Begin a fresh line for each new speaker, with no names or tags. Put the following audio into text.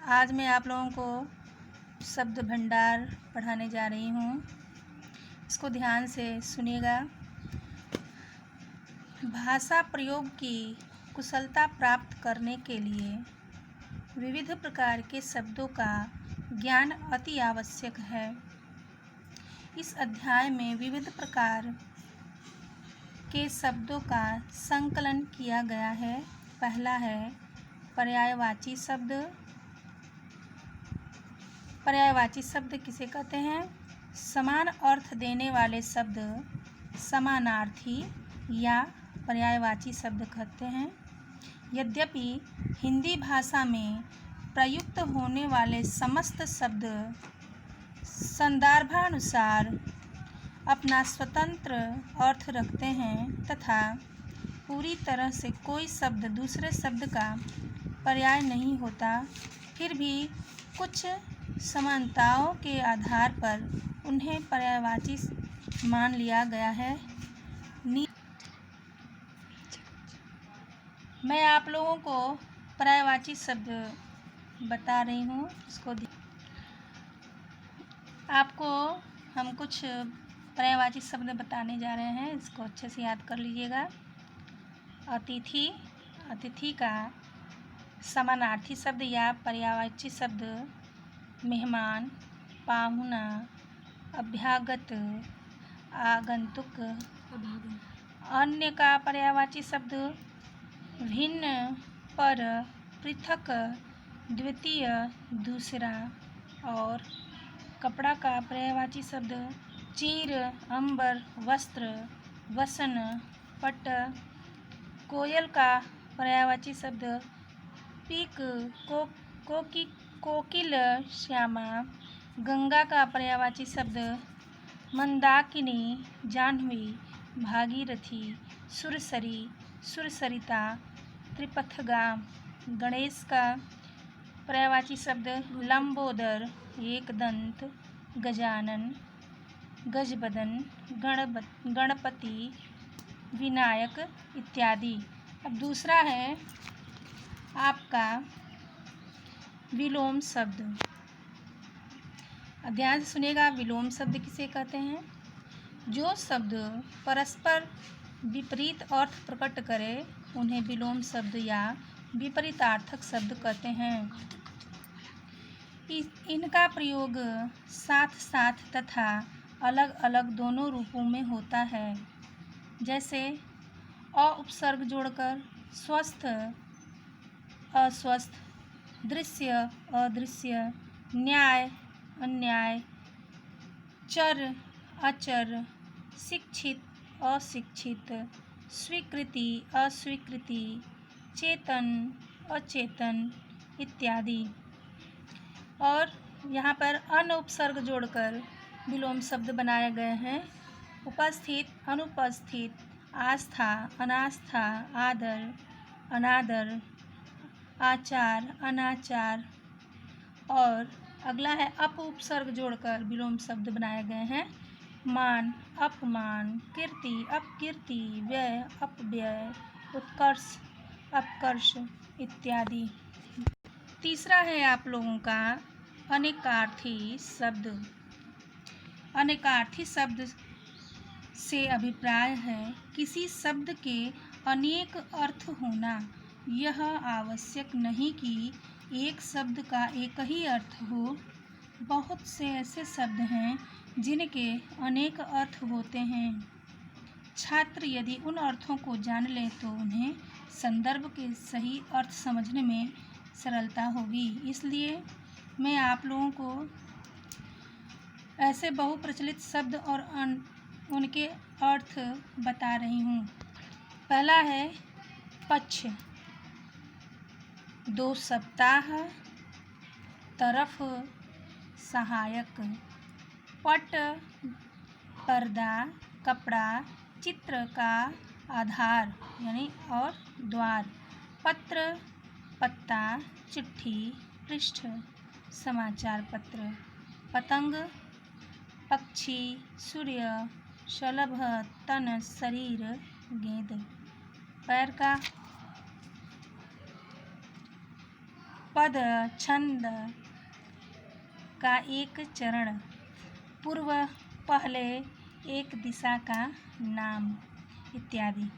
आज मैं आप लोगों को शब्द भंडार पढ़ाने जा रही हूँ। इसको ध्यान से सुनिएगा। भाषा प्रयोग की कुशलता प्राप्त करने के लिए विविध प्रकार के शब्दों का ज्ञान अति आवश्यक है। इस अध्याय में विविध प्रकार के शब्दों का संकलन किया गया है। पहला है पर्यायवाची शब्द। पर्यायवाची शब्द किसे कहते हैं? समान अर्थ देने वाले शब्द समानार्थी या पर्यायवाची शब्द कहते हैं। यद्यपि हिंदी भाषा में प्रयुक्त होने वाले समस्त शब्द संदर्भानुसार अपना स्वतंत्र अर्थ रखते हैं तथा पूरी तरह से कोई शब्द दूसरे शब्द का पर्याय नहीं होता, फिर भी कुछ समानताओं के आधार पर उन्हें पर्यायवाची मान लिया गया है। मैं आप लोगों को पर्यायवाची शब्द बता रही हूँ। इसको आपको हम कुछ पर्यायवाची शब्द बताने जा रहे हैं, इसको अच्छे से याद कर लीजिएगा। अतिथि, अतिथि का समानार्थी शब्द या पर्यायवाची शब्द मेहमान, पाहुना, अभ्यागत, आगंतुक। अन्य का पर्यायवाची शब्द भिन्न, पर, पृथक, द्वितीय, दूसरा। और कपड़ा का पर्यायवाची शब्द चीर, अंबर, वस्त्र, वसन, पट। कोयल का पर्यायवाची शब्द पीक, कोकिल, श्यामा। गंगा का पर्यायवाची शब्द मंदाकिनी, जाह्नवी, भागीरथी, सुरसरी, सुरसरिता, त्रिपथगा। गणेश का पर्यायवाची शब्द लंबोदर, एकदंत, गजानन, गजबदन, गणपति, विनायक इत्यादि। अब दूसरा है आपका विलोम शब्द। ध्यान से सुनिएगा। विलोम शब्द किसे कहते हैं? जो शब्द परस्पर विपरीत अर्थ प्रकट करे उन्हें विलोम शब्द या विपरीतार्थक शब्द कहते हैं। इनका प्रयोग साथ साथ तथा अलग अलग दोनों रूपों में होता है। जैसे अ उपसर्ग जोड़कर स्वस्थ, अस्वस्थ, दृश्य, अदृश्य, न्याय, अन्याय, चर, अचर, शिक्षित, अशिक्षित, स्वीकृति, अस्वीकृति, चेतन, अचेतन इत्यादि। और यहाँ पर अन उपसर्ग जोड़कर विलोम शब्द बनाए गए हैं। उपस्थित, अनुपस्थित, आस्था, अनास्था, आदर, अनादर, आचार, अनाचार। और अगला है अप उपसर्ग जोड़कर विलोम शब्द बनाए गए हैं। मान, अपमान, कीर्ति, अपकीर्ति, व्यय, अपव्यय, उत्कर्ष, अपकर्ष इत्यादि। तीसरा है आप लोगों का अनेकार्थी शब्द। अनेकार्थी शब्द से अभिप्राय है किसी शब्द के अनेक अर्थ होना। यह आवश्यक नहीं कि एक शब्द का एक ही अर्थ हो। बहुत से ऐसे शब्द हैं जिनके अनेक अर्थ होते हैं। छात्र यदि उन अर्थों को जान ले तो उन्हें संदर्भ के सही अर्थ समझने में सरलता होगी। इसलिए मैं आप लोगों को ऐसे बहुप्रचलित शब्द और उनके अर्थ बता रही हूँ। पहला है पक्ष, 2 सप्ताह, तरफ, सहायक। पट, पर्दा, कपड़ा, चित्र का आधार यानी और द्वार। पत्र, पत्ता, चिट्ठी, पृष्ठ, समाचार पत्र। पतंग, पक्षी, सूर्य, शलभ, तन, शरीर, गेंद। पैर का पद, छंद का एक चरण, पूर्व, पहले, एक दिशा का नाम इत्यादि।